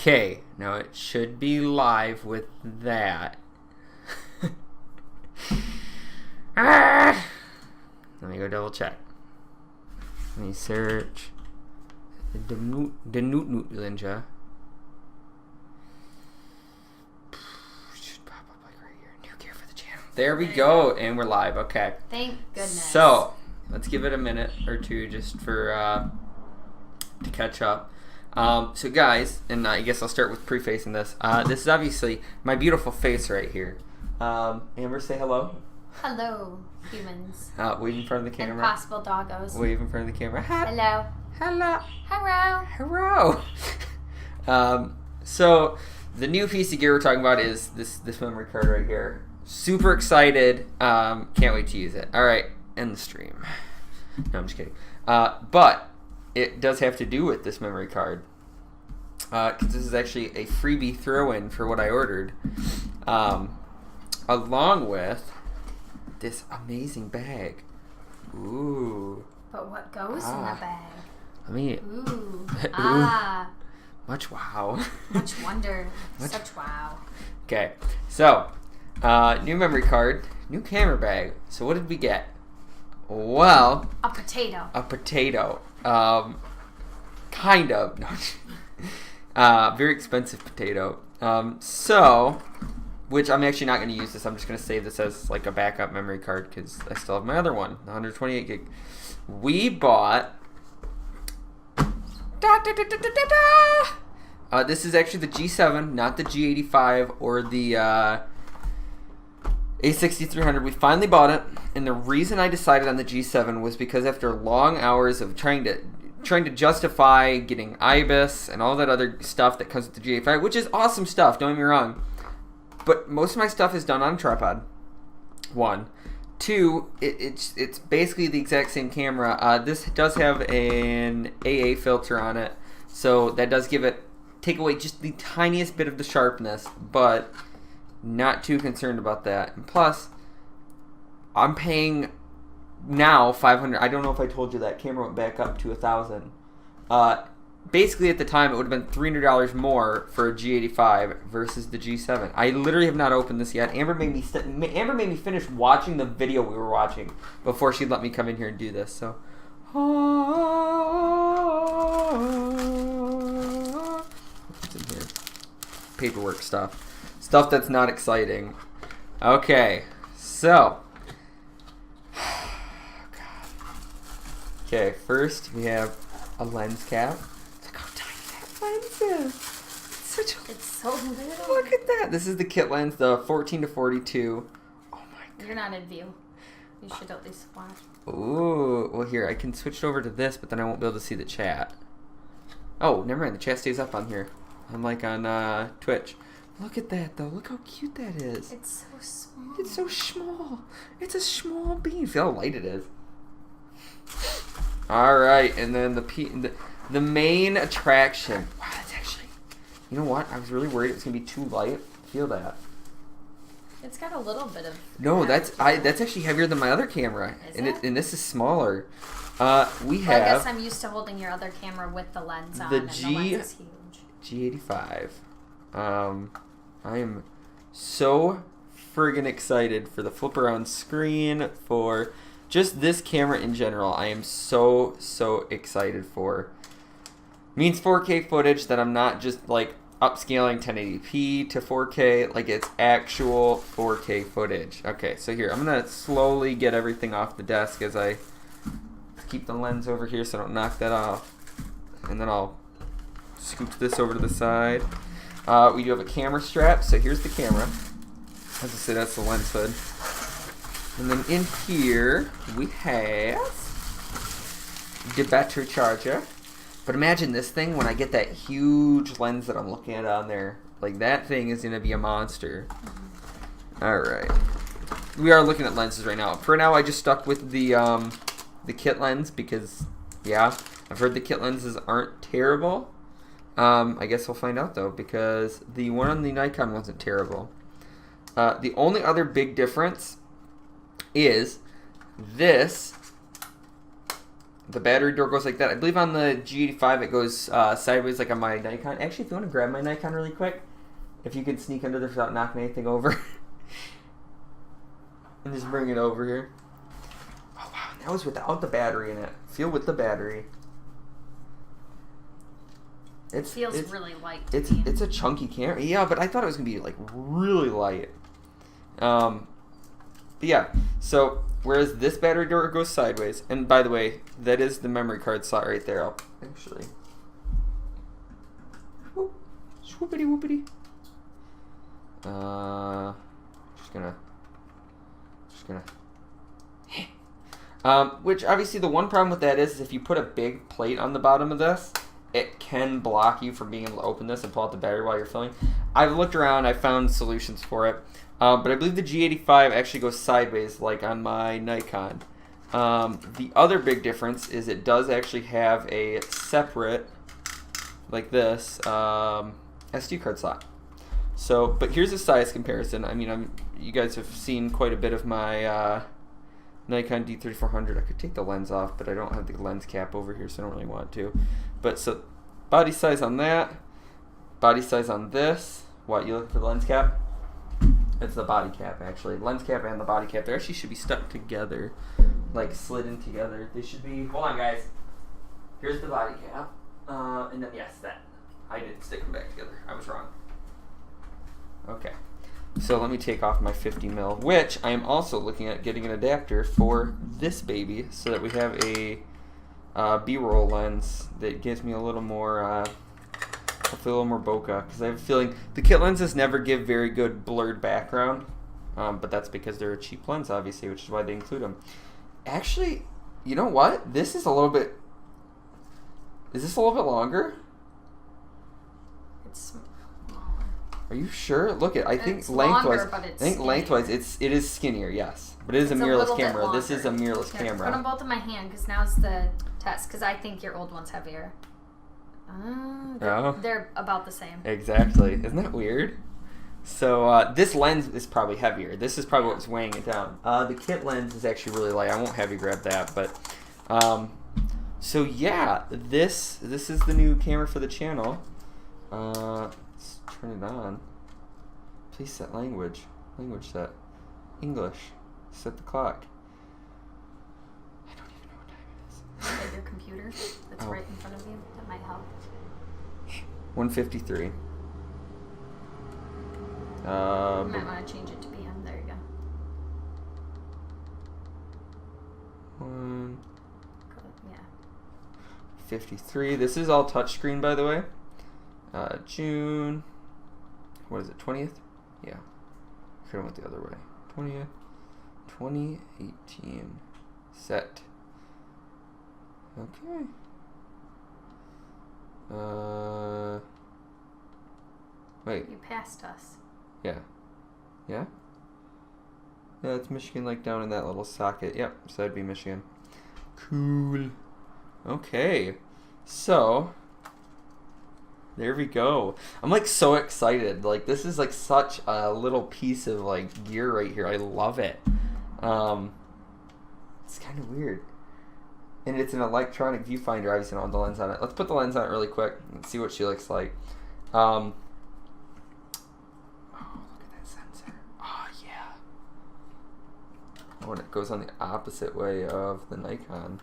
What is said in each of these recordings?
Okay, now it should be live with that. Let me go double check. Let me search TheNootLinja. Should pop up like right here. New gear for the channel. There we go, and we're live. Okay. Thank goodness. So let's give it a minute or two just for to catch up. So guys, and I guess I'll start with prefacing this. This is obviously my beautiful face right here. Amber, say hello. Hello, humans. Wave in front of the camera. Impossible doggos. Wave in front of the camera. Hello. Hello. Hello. Hello. So the new piece of gear we're talking about is this memory card right here. Super excited. Can't wait to use it. All right, end the stream. No, I'm just kidding. But it does have to do with this memory card. Because this is actually a freebie throw-in for what I ordered. Along with this amazing bag. Ooh. But what goes in the bag? Let me. Ooh. Much wow. Much wonder. Such wow. Okay. So, new memory card, new camera bag. So what did we get? Well. A potato. A potato. Kind of. No. Very expensive potato. Which I'm actually not going to use this. I'm just going to save this as like a backup memory card because I still have my other one, the 128 gig. We bought. This is actually the G7, not the G85 or the A6300. We finally bought it, and the reason I decided on the G7 was because after long hours of trying to justify getting IBIS and all that other stuff that comes with the G85, which is awesome stuff, don't get me wrong. But most of my stuff is done on a tripod. One. Two, it's basically the exact same camera. This does have an AA filter on it, so that does take away just the tiniest bit of the sharpness, but not too concerned about that. And plus, I'm paying now $500. I don't know if I told you that camera went back up to $1,000. Basically, at the time, it would have been $300 more for a G85 versus the G7. I literally have not opened this yet. Amber made me finish watching the video we were watching before she'd let me come in here and do this. So, what's in here? Paperwork stuff that's not exciting. Okay, so. Okay, first we have a lens cap. Look how tiny that lens is. It's so little. Look at that. This is the kit lens, the 14 to 42. Oh my god. You're not in view. You should at least watch. Ooh. Well, here, I can switch it over to this, but then I won't be able to see the chat. Oh, never mind. The chat stays up on here. Unlike on Twitch. Look at that, though. Look how cute that is. It's so small. It's so small. It's a small bean. Feel how light it is. All right, and then the main attraction. Wow, that's actually. You know what? I was really worried it was gonna be too light. Feel that? It's got a little bit of. No, that's actually heavier than my other camera, and this is smaller. We have. Well, I guess I'm used to holding your other camera with the lens on, and the lens is huge. G85. I am so friggin' excited for the flip around screen, for just this camera in general. I am so excited for. Means 4K footage that I'm not just like upscaling 1080p to 4K, like it's actual 4K footage. Okay, so here, I'm gonna slowly get everything off the desk as I keep the lens over here so I don't knock that off. And then I'll scooch this over to the side. We do have a camera strap, so here's the camera. As I say, that's the lens hood. And then in here, we have the battery charger. But imagine this thing when I get that huge lens that I'm looking at on there. Like, that thing is going to be a monster. Alright. We are looking at lenses right now. For now, I just stuck with the kit lens because, yeah, I've heard the kit lenses aren't terrible. I guess we'll find out, though, because the one on the Nikon wasn't terrible. The only other big difference is this the battery door goes like that. I believe on the G85 it goes sideways like on my Nikon. Actually, if you want to grab my Nikon really quick, if you could sneak under there without knocking anything over. And just bring it over here. Oh wow, and that was without the battery in it. Feel with the battery. It feels really light. It's a chunky camera. Yeah, but I thought it was gonna be like really light. But yeah, so whereas this battery door goes sideways, and by the way, that is the memory card slot right there. I'll actually. Whoop, swoopity whoopity. Just gonna. Which obviously the one problem with that is if you put a big plate on the bottom of this, it can block you from being able to open this and pull out the battery while you're filming. I've looked around, I found solutions for it, but I believe the G85 actually goes sideways like on my Nikon. The other big difference is it does actually have a separate, like this, SD card slot. So, but here's a size comparison. I mean, you guys have seen quite a bit of my Nikon D3400. I could take the lens off, but I don't have the lens cap over here, so I don't really want to. But so, body size on that, body size on this. What, you looking for the lens cap? It's the body cap, actually. Lens cap and the body cap. They actually should be stuck together, like slid in together. They should be, hold on guys. Here's the body cap. And then, yes, that. I didn't stick them back together. I was wrong. Okay. So let me take off my 50 mil, which I am also looking at getting an adapter for this baby so that we have a B-roll lens that gives me a little more, hopefully a little more bokeh, because I have a feeling the kit lenses never give very good blurred background, but that's because they're a cheap lens, obviously, which is why they include them. Actually, you know what? This is a little bit, is this a little bit longer? It's Are you sure? Look at I think it's lengthwise. longer, but it's I think lengthwise it is skinnier, yes, but it is a mirrorless camera. This is a mirrorless Here, camera. Put them both in my hand because now's the test. Because I think your old one's heavier. They're about the same. Exactly. Isn't that weird? So this lens is probably heavier. This is probably what's weighing it down. The kit lens is actually really light. I won't have you grab that, but so yeah, this is the new camera for the channel. Let's turn it on. Please set language. Language set. English. Set the clock. I don't even know what time it is. Look at your computer that's right in front of you. That might help. 1:53. You might want to change it to PM. There you go. 53. This is all touchscreen, by the way. June. What is it? 20th? Yeah. Could have went the other way. 20th. 2018. Set. Okay. Wait. You passed us. Yeah. Yeah? Yeah, it's Michigan, like down in that little socket. Yep, so that'd be Michigan. Cool. Okay. So, there we go. I'm like so excited. Like this is like such a little piece of like gear right here. I love it. It's kind of weird. And it's an electronic viewfinder. Obviously, I don't have the lens on it. Let's put the lens on it really quick and see what she looks like. Oh, look at that sensor. Oh, yeah. Oh, and it goes on the opposite way of the Nikon.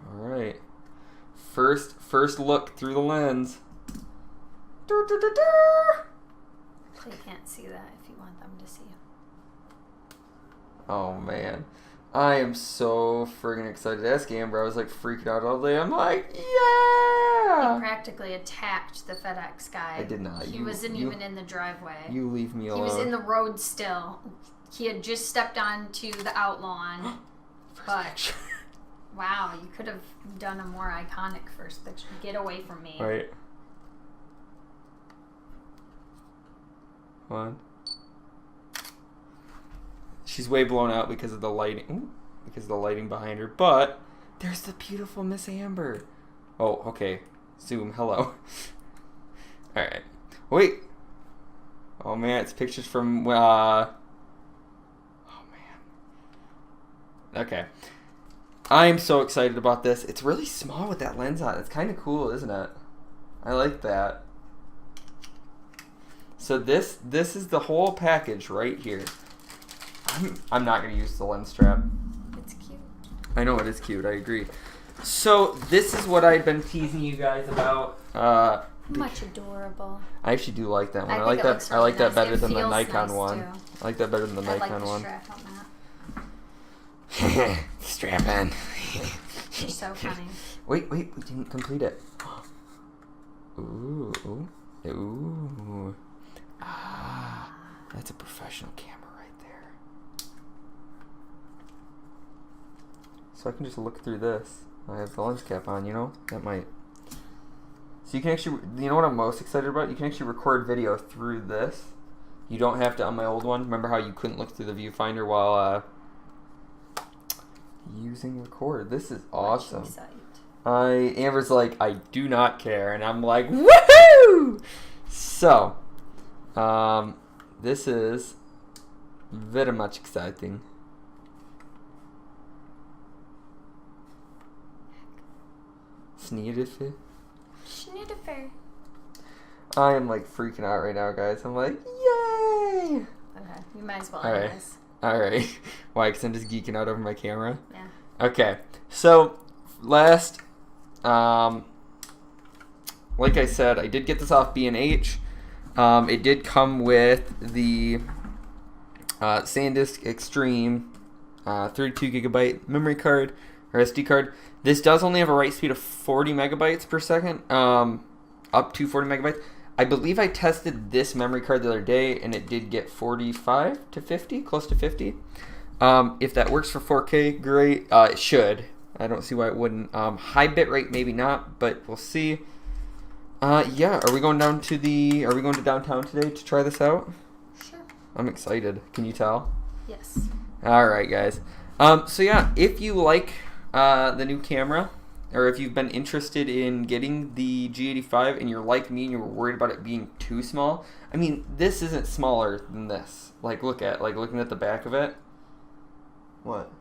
All right. First look through the lens. So you can't see that if you want them to see you. Oh, man. I am so friggin' excited. Ask Amber. I was like freaking out all day. I'm like, yeah! He practically attacked the FedEx guy. I did not. He wasn't even in the driveway. You leave me alone. He was in the road still. He had just stepped onto the outlawed. But, wow, you could have done a more iconic first picture. Get away from me. Right. One. She's way blown out because of the lighting. Ooh, because of the lighting behind her. But there's the beautiful Miss Amber. Oh, okay. Zoom. Hello. All right. Wait. Oh man, it's pictures from. Oh man. Okay. I'm so excited about this. It's really small with that lens on. It's kind of cool, isn't it? I like that. So this is the whole package right here. I'm not going to use the lens strap. It's cute. I know it is cute. I agree. So this is what I'd been teasing you guys about. Much adorable. I actually do like that one. I think like it that. looks I really like that nice. better It than the feels Nikon nice, one. too. I like that better than the I like Nikon the one. strap on that. Strap on. You're so funny. Wait, we didn't complete it. Ooh. Ah, that's a professional camera right there. So I can just look through this. I have the lens cap on, you know? That might. So you can actually, you know what I'm most excited about? You can actually record video through this. You don't have to, on my old one, remember how you couldn't look through the viewfinder while using record? This is awesome. Amber's like, I do not care, and I'm like, woohoo! So, this is very much exciting. Snittifer. I am like freaking out right now, guys. I'm like, yay! Okay, you might as well All end right. this. Alright. Why? Because I'm just geeking out over my camera? Yeah. Okay. So, last, like I said, I did get this off B&H. It did come with the SanDisk Extreme 32 gigabyte memory card, or SD card. This does only have a write speed of 40 megabytes per second, up to 40 megabytes. I believe I tested this memory card the other day, and it did get 45 to 50, close to 50. If that works for 4K, great. It should. I don't see why it wouldn't. High bit rate, maybe not, but we'll see. Yeah, are we going down to downtown today to try this out? Sure. I'm excited. Can you tell? Yes. All right, guys. So yeah, if you like the new camera, or if you've been interested in getting the G85 and you're like me and you were worried about it being too small, I mean, this isn't smaller than this. Like, looking at the back of it. What?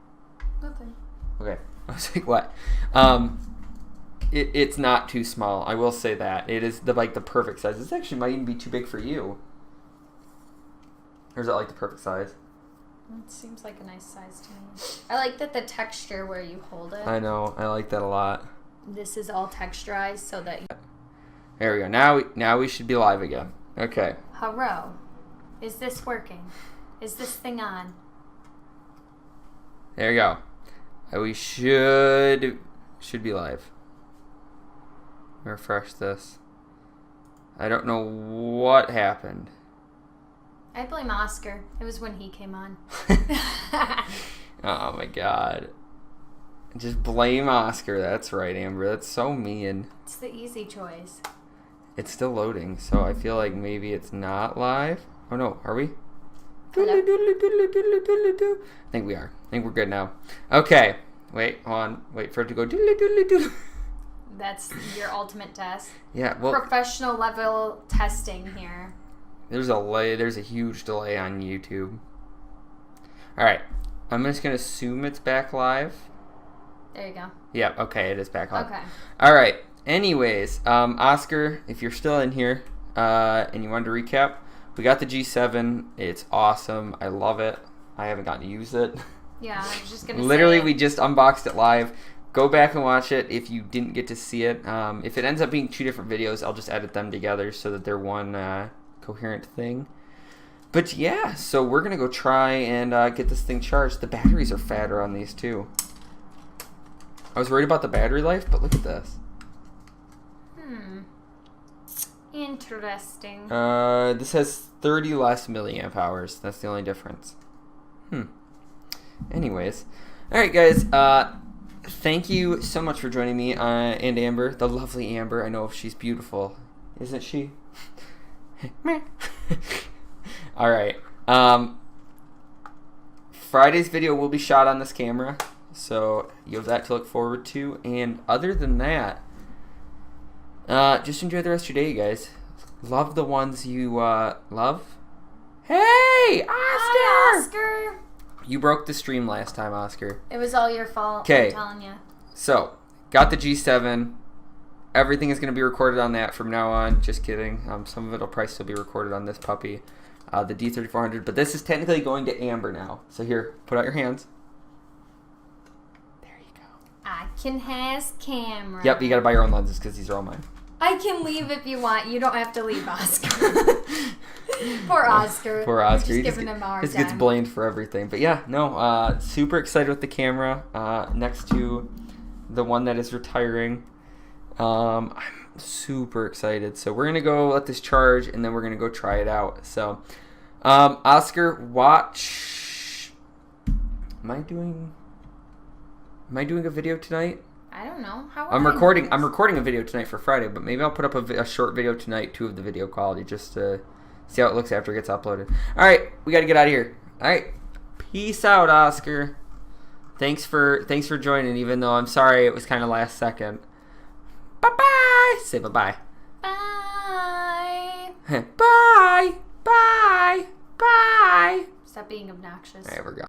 Nothing. Okay. I was like, what? It's not too small. I will say that. It is the perfect size. This actually might even be too big for you. Or is it like the perfect size? It seems like a nice size to me. I like that the texture where you hold it. I know. I like that a lot. This is all texturized so that. There we go. Now we should be live again. Okay. Hello. Is this working? Is this thing on? There you go. We should be live. Refresh this. I don't know what happened. I blame Oscar. It was when he came on. Oh my god. Just blame Oscar. That's right, Amber. That's so mean. It's the easy choice. It's still loading, so I feel like maybe it's not live. Oh no, are we? Hello? I think we are. I think we're good now. Okay. Wait, hold on. Wait for it to go doodly doodly doodly. That's your ultimate test. Yeah, well, Professional level testing here. there's a huge delay on YouTube. All right. I'm just going to assume it's back live. There you go. Yeah, okay, it is back live. Okay. All right. Anyways, Oscar, if you're still in here and you wanted to recap, we got the G7. It's awesome. I love it. I haven't gotten to use it. Yeah, I was just going to say. Literally, we just unboxed it live. Go back and watch it if you didn't get to see it. If it ends up being two different videos, I'll just edit them together so that they're one coherent thing. But yeah, so we're going to go try and get this thing charged. The batteries are fatter on these too. I was worried about the battery life, but look at this. Interesting. This has 30 less milliamp hours. That's the only difference. Anyways. Alright, guys. Thank you so much for joining me and Amber. The lovely Amber. I know she's beautiful. Isn't she? Alright. Friday's video will be shot on this camera. So you have that to look forward to. And other than that, just enjoy the rest of your day, you guys. Love the ones you love. Hey, Oscar! Hi, Oscar! You broke the stream last time, Oscar. It was all your fault. 'Kay. I'm telling you. So, got the G7. Everything is going to be recorded on that from now on. Just kidding. Some of it will probably still be recorded on this puppy, the D3400. But this is technically going to Amber now. So here, put out your hands. There you go. I can has camera. Yep, you got to buy your own lenses because these are all mine. I can leave if you want. You don't have to leave, Oscar. Poor Oscar. Poor Oscar. We're just giving him a hard He gets time. blamed for everything. But yeah, no, super excited with the camera next to the one that is retiring. I'm super excited. So we're going to go let this charge, and then we're going to go try it out. So, Oscar, watch. Am I doing a video tonight? I don't know. How I'm recording a video tonight for Friday, but maybe I'll put up a short video tonight too of the video quality just to see how it looks after it gets uploaded. All right, we got to get out of here. All right, peace out, Oscar. Thanks for joining, even though I'm sorry it was kind of last second. Bye bye. Say bye bye. Bye. Bye bye bye. Stop being obnoxious. All right, we're gone.